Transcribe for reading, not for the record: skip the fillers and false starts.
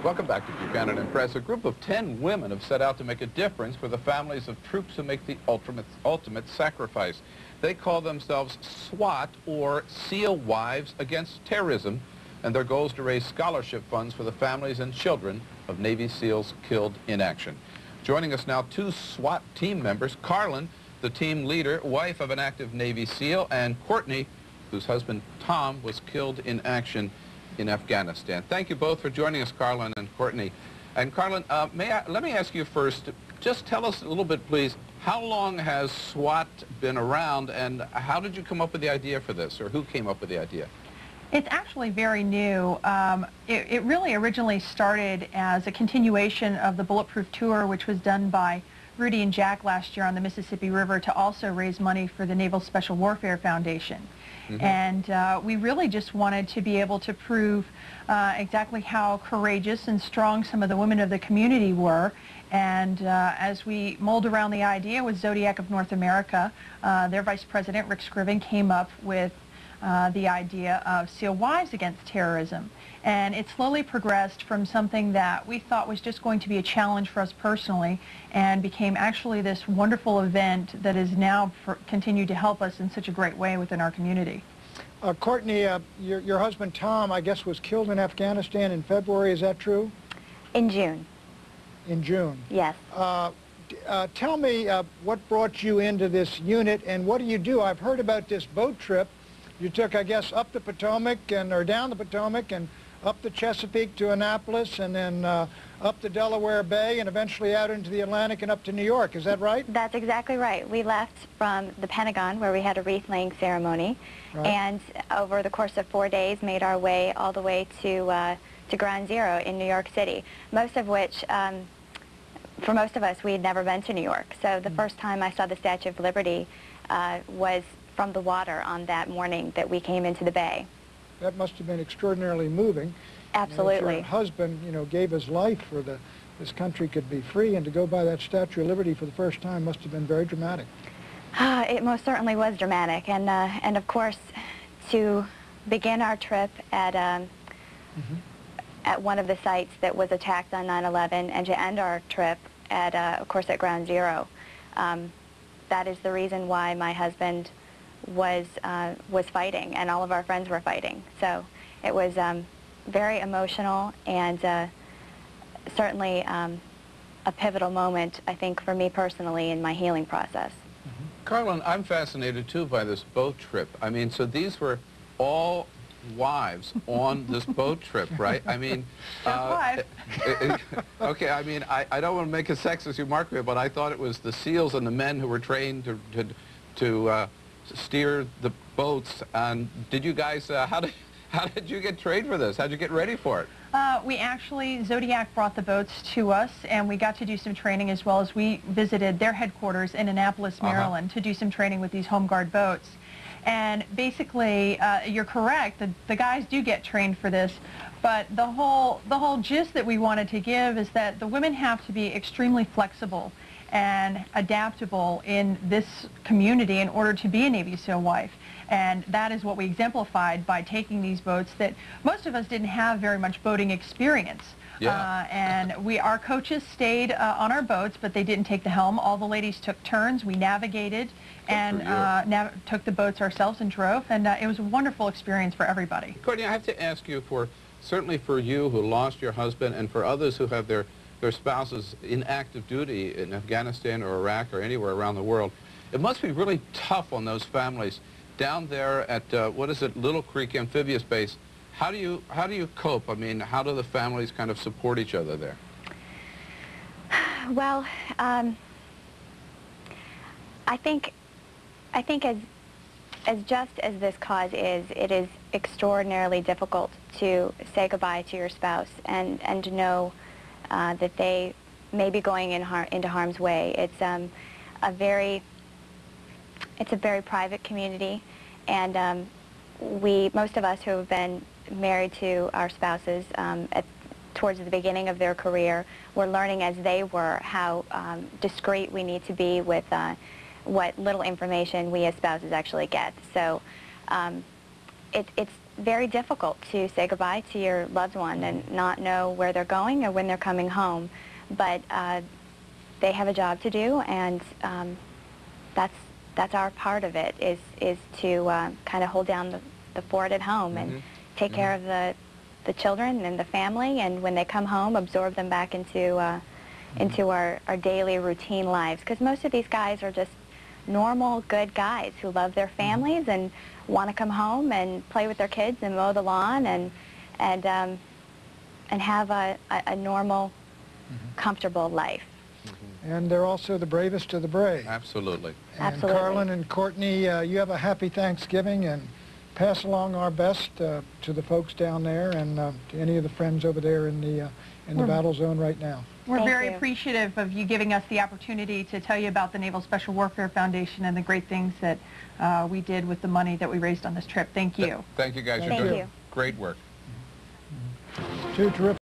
Welcome back to Buchanan and Press. A group of 10 women have set out to make a difference for the families of troops who make the ultimate sacrifice. They call themselves S.W.A.T, or SEAL Wives Against Terrorism, and their goal is to raise scholarship funds for the families and children of Navy SEALs killed in action. Joining us now, two SWAT team members, Carlin, the team leader, wife of an active Navy SEAL, and Courtney, whose husband Tom was killed in action in Afghanistan. Thank you both for joining us, Carlin and Courtney. And Carlin, let me ask you first, just tell us a little bit, please, how long has SWAT been around, and how did you come up with the idea for this, or who came up with the idea? It's actually very new. It really originally started as a continuation of the Bulletproof Tour, which was done by Rudy and Jack last year on the Mississippi River to also raise money for the Naval Special Warfare Foundation. Mm-hmm. And we really just wanted to be able to prove exactly how courageous and strong some of the women of the community were. And as we mulled around the idea with Zodiac of North America, their Vice President, Rick Scriven, came up with the idea of SEAL Wives Against Terrorism. And it slowly progressed from something that we thought was just going to be a challenge for us personally, and became actually this wonderful event that is now continued to help us in such a great way within our community. Courtney, your husband Tom, I guess, was killed in Afghanistan in February. Is that true? In June. In June? Yes. Tell me what brought you into this unit, and what do you do? I've heard about this boat trip. You took, I guess, up the Potomac, or down the Potomac, and up the Chesapeake to Annapolis, and then up the Delaware Bay, and eventually out into the Atlantic and up to New York. Is that right? That's exactly right. We left from the Pentagon, where we had a wreath-laying ceremony, right, and over the course of 4 days made our way all the way to Ground Zero in New York City, most of which, for most of us, we had never been to New York. So the first time I saw the Statue of Liberty was from the water on that morning that we came into the bay. That must have been extraordinarily moving. Absolutely. Your husband, gave his life for this country could be free, and to go by that Statue of Liberty for the first time must have been very dramatic. It most certainly was dramatic, and of course, to begin our trip at one of the sites that was attacked on 9/11, and to end our trip at, of course, at Ground Zero. That is the reason why my husband was fighting, and all of our friends were fighting. So it was very emotional, and certainly a pivotal moment, I think, for me personally in my healing process. Mm-hmm. Carlin, I'm fascinated too by this boat trip. I mean, so these were all wives on this boat trip, right? I mean, okay, I mean, I don't want to make a sexist remark here, but I thought it was the SEALs and the men who were trained to steer the boats. And did you guys, how did you get trained for this? How did you get ready for it? We actually, Zodiac brought the boats to us, and we got to do some training, as well as we visited their headquarters in Annapolis, Maryland, to do some training with these Home Guard boats. And basically, you're correct, the guys do get trained for this, but the whole gist that we wanted to give is that the women have to be extremely flexible and adaptable in this community in order to be a Navy SEAL wife. And that is what we exemplified by taking these boats that most of us didn't have very much boating experience. Yeah. And our coaches stayed on our boats, but they didn't take the helm. All the ladies took turns. We navigated and took the boats ourselves and drove, and it was a wonderful experience for everybody. Courtney, I have to ask you, certainly for you who lost your husband, and for others who have their spouses in active duty in Afghanistan or Iraq or anywhere around the world, it must be really tough on those families down there at, what is it, Little Creek Amphibious Base. How do you cope? I mean, how do the families kind of support each other there? Well, I think as just as this cause is, it is extraordinarily difficult to say goodbye to your spouse and to know that they may be going into harm's way. It's a very private community, and most of us who have been married to our spouses towards the beginning of their career, were learning as they were how discreet we need to be with what little information we as spouses actually get. So it's very difficult to say goodbye to your loved one and not know where they're going or when they're coming home. But they have a job to do, and that's our part of it, is to kind of hold down the fort at home and take care of the children and the family, and when they come home, absorb them back into our daily routine lives. Because most of these guys are just normal, good guys who love their families and want to come home and play with their kids and mow the lawn and have a normal, comfortable life. And they're also the bravest of the brave. Absolutely. And Absolutely. Carlin and Courtney, you have a happy Thanksgiving, and pass along our best to the folks down there and to any of the friends over there in the battle zone right now. We're Thank very you. appreciative of you giving us the opportunity to tell you about the Naval Special Warfare Foundation and the great things that we did with the money that we raised on this trip. Thank you. Thank you guys. You're Thank doing you. great work. Two terrific